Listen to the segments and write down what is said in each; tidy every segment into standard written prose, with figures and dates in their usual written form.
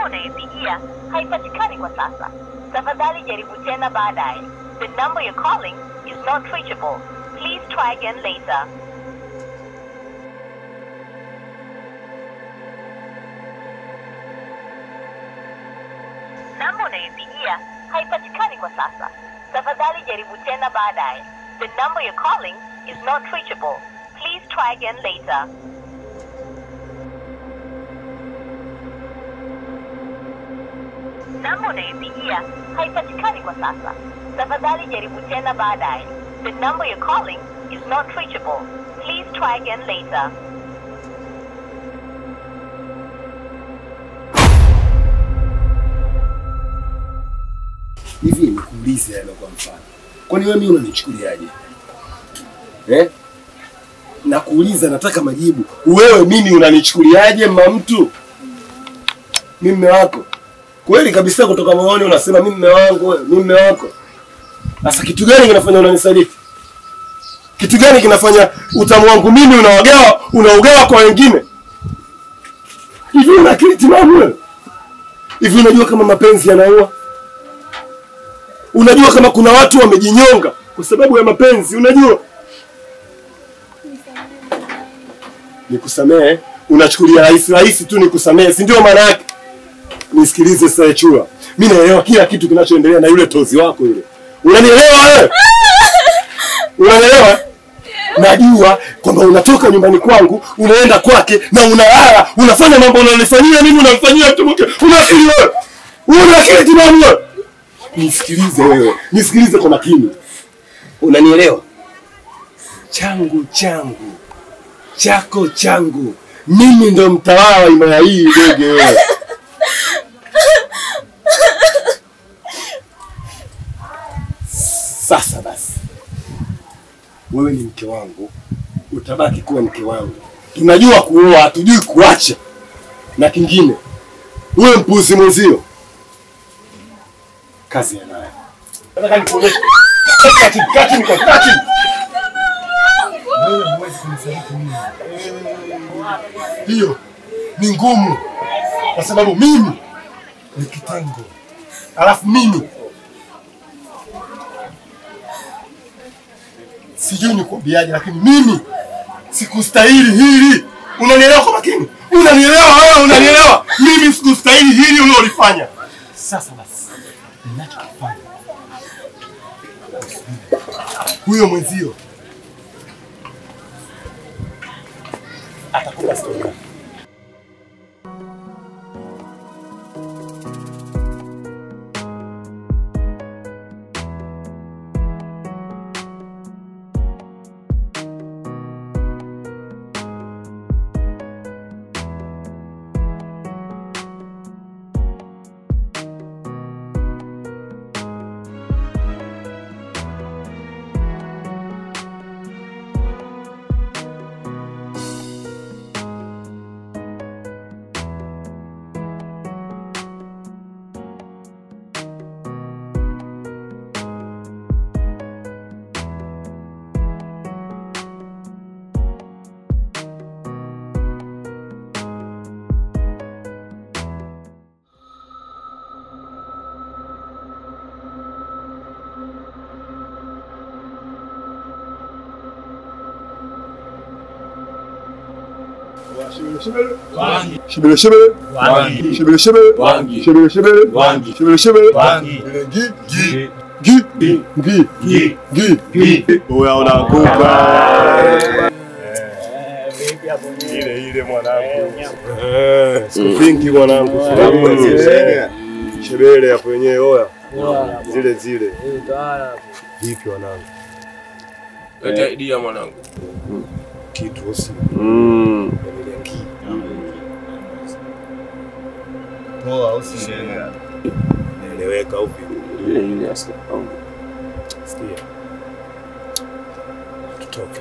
Namba unayopigia haipatikani kwa sasa. Tafadhali jaribu tena baadaye. The number you're calling is not reachable. Please try again later. Namba unayopigia haipatikani kwa sasa. Tafadhali jaribu tena baadaye. The number you're calling is not reachable. Please try again later. Namba unayopigia haipatikani kwa sasa. Tafadhali jaribu tena baadaye. The number you're calling is not reachable. Please try again later. Hivi nikuulize yani kwa mfano. Kwani wewe mimi unanichukuliaje? Nakuuliza, nataka majibu. Wewe mimi unanichukuliaje mama mtu? Mimi mume wako. Kweli kabisa kutoka moyoni unasema mimi mume wangu wewe, mimi mume wako. Sasa kitu gani kinafanya unanisaliti? Kitu gani kinafanya utamu wangu mimi unaugawa kwa wengine? Hivi una akili timamu wewe? Hivi unajua kama mapenzi yanaua? Unajua kama kuna watu wamejinyonga kwa sababu ya mapenzi, unajua? Nikusamehe, unachukulia rahisi tu nikusamehe, si ndio maana yake? Nisikilize sasa chua. Mimi naelewa kila kitu kinachoendelea na yule tozi wako yule. Unanielewa wewe? Unanielewa? Najua kwamba unatoka nyumbani kwangu, unaenda kwake na unalala, unafanya mambo unanifanyia mimi unamfanyia mtu mwingine. Una akili wewe? Una akili timamu wewe? Nisikilize wewe. Nisikilize kwa makini. Unanielewa? Changu changu. Chako changu. Mimi ndo mtawala wa imaya hii ndege wewe. Sasa basi. Wewe ni mke wangu. Utabaki kuwa mke wangu. Tunajua kuoa, hatujui kuacha. Na kingine. Wewe mpuzi mwenzio. Kazi yanayo. Nataka nikuoneshe. Kati niko kati. Wewe huwezi kunisaliti mimi. Hiyo ni ngumu. Kwa sababu mimi ni kitengo. Alafu mimi sijui nikwambiaje, lakini mimi sikustahili hili. Unanielewa kwa makini? Unanielewa wewe? Unanielewa? Mimi sikustahili hili unalofanya. Sasa basi ninachokifanya, huyo mwenzio atakupa story. Shibele shibele wangi, shibele shibele wangi, shibele shibele wangi, shibele shibele wangi, gi oya unakupa ile mwanangu, sikupingi mwanangu, shibele ya kwenyewe oya zile vipi wanangu? Leta idea mwanangu. Kitu usi poa usishenga. Naeleweka upi? Ile asikia. Sikia. Tutoke.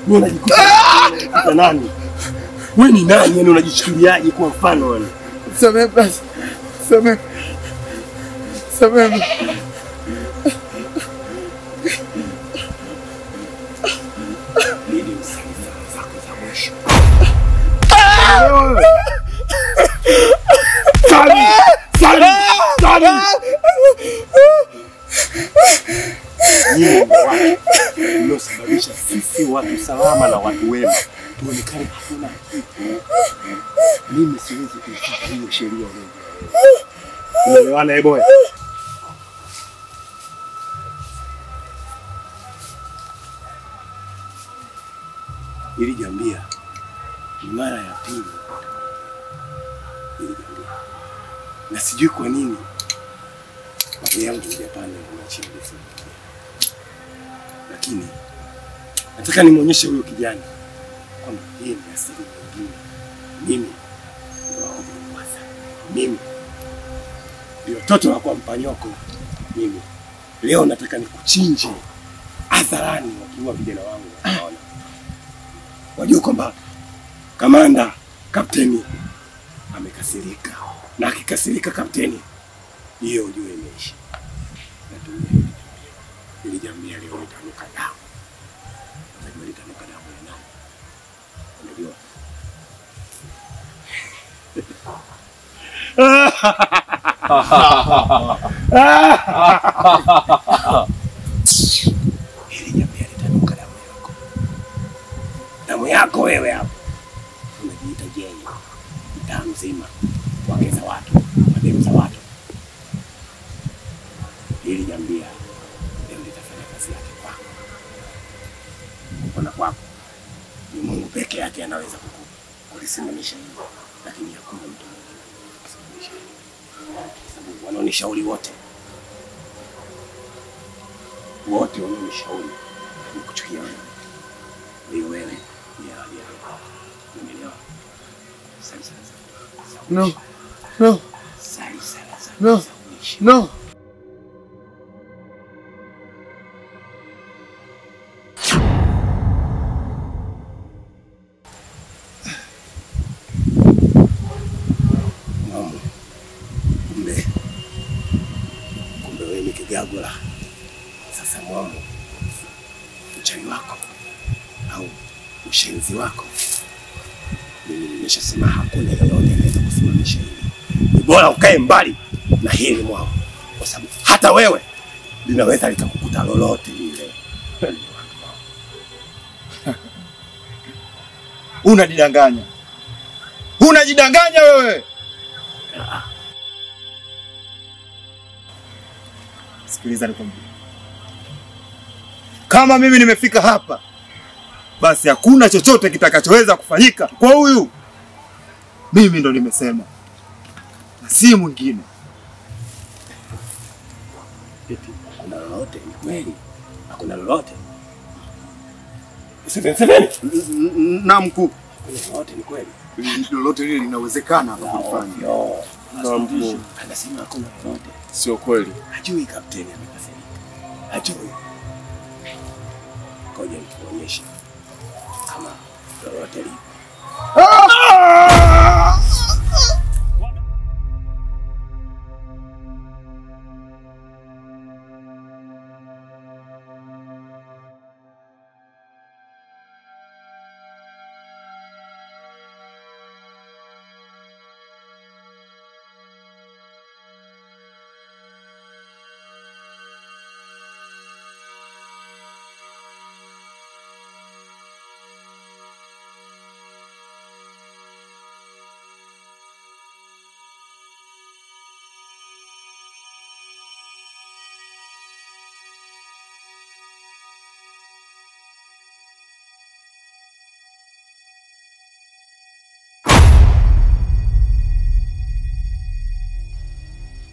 Unajikuta nani? Wewe ni nani? Yani unajichukuliaje kwa mfano wewe? Samehe basi. Samehe. Nini msaidizi zako za mwisho? Sali! Mnosababisha sisi watu salama na watu wema tuonekane hakuna kitu. Mimi siwezi kuifuata hiyo sheria leo. Unaelewana boy? Ili jambia ni mara ya pili. Ili jambia. Na sijui kwa nini babu yangu Japani anachini. Lakini nataka nimuonyeshe huyo kijana kwamba yeye ni asili nyingine. Mimi mimi ndio mtoto wa kwa Mpanyoko. Mimi leo nataka nikuchinje hadharani wakiwa vijana wangu wanaona. Wajua kwamba kamanda kapteni amekasirika, na akikasirika kapteni hiyo ujue imeisha. Natumia ili jamii leo itanuka damu. Unajua itanuka damu ya nani? Unajua? Ili jamii itanuka damu yako. Damu yako wewe hapo. Unajiita jeje. Mtaa mzima. Wake za watu. Mademu za watu. Ili jamii leo litafanya kazi yake kwako. Kupona kwako. Ni Mungu peke yake anaweza kulisimamisha hilo. Lakini hakuna mtu mwingine kulisimamisha hilo. Sababu wanaonishauri wote wanaonishauri ni kuchukia wewe. Ndio wewe ni hali yako. Umeelewa? Sasa. No. No. Sasa. No. No. Kumbe wewe ni Kigagula. Sasa mwamu, uchawi wako au ushenzi wako, mimi nimeshasema hakuna yoyote anaweza kusimamisha hili. Ni bora ukae mbali na hili mwamu, kwa sababu hata wewe linaweza likakukuta lolote lile. Unajidanganya. Unajidanganya wewe. Sikiliza nikwambie. Kama mimi nimefika hapa, basi hakuna chochote kitakachoweza kufanyika kwa huyu. Mimi ndo nimesema. Na si mwingine. Eti kuna lolote ni kweli? Hakuna lolote. Seven. Na mkuu. Kuna lolote ni kweli? Lolote lile linawezekana kufanya. Na mkuu. Anasema hakuna lolote. Sio kweli. Hajui kapteni amekasirika. Hajui. Ngoja nikuonyeshe kama lolote lipo.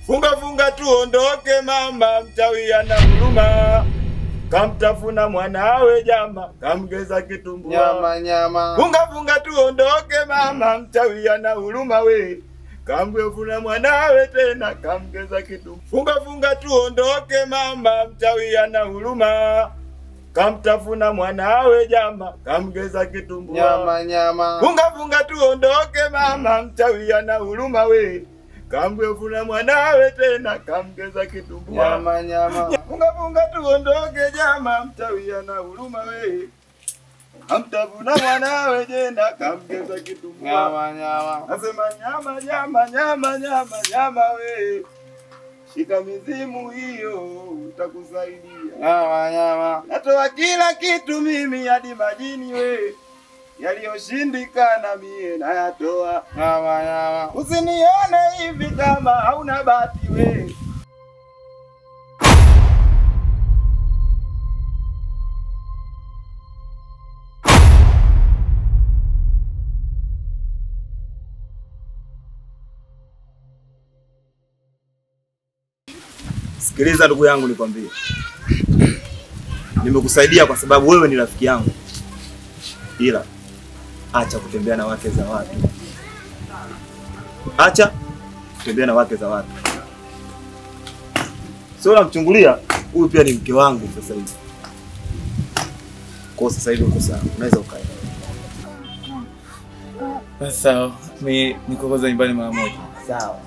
Funga funga tuondoke mama, mchawi ana huruma. Kamtafuna mwanawe jama, kamgeza kitumbua. Nyama nyama. Funga funga tuondoke mama, mchawi ana huruma we. Kamgefuna mwanawe tena, kamgeza kitumbua. Funga funga tuondoke mama, mchawi ana huruma. Kamtafuna mwanawe jama, kamgeza kitumbua. Nyama nyama. Funga funga tuondoke mama, mchawi ana huruma we. Kamgefuna mwanawe tena, kamgeza kitumbua. Nyama nyama. Funga funga tuondoke jama, mchawi ana huruma we. Kamtafuna mwanawe jena, kamgeza kitumbua. Nyama nyama. Nasema nyama nyama nyama nyama nyama we. Shika mizimu hiyo utakusaidia. Nyama nyama. Natoa kila kitu mimi hadi majini we. Yaliyoshindikana mie nayatoa. Nyama nyama. Usinione hivi kama hauna bahati we. Sikiliza ndugu yangu nikwambie. Nimekusaidia kwa sababu wewe ni rafiki yangu. Ila acha kutembea na wake za watu. Acha kutembea na wake za watu. Sio namchungulia, huyu pia ni mke wangu sasa hivi. Kwa sasa hivi uko sawa. Unaweza ukaenda. Sawa. Mimi niko kwanza nyumbani mara moja. Sawa.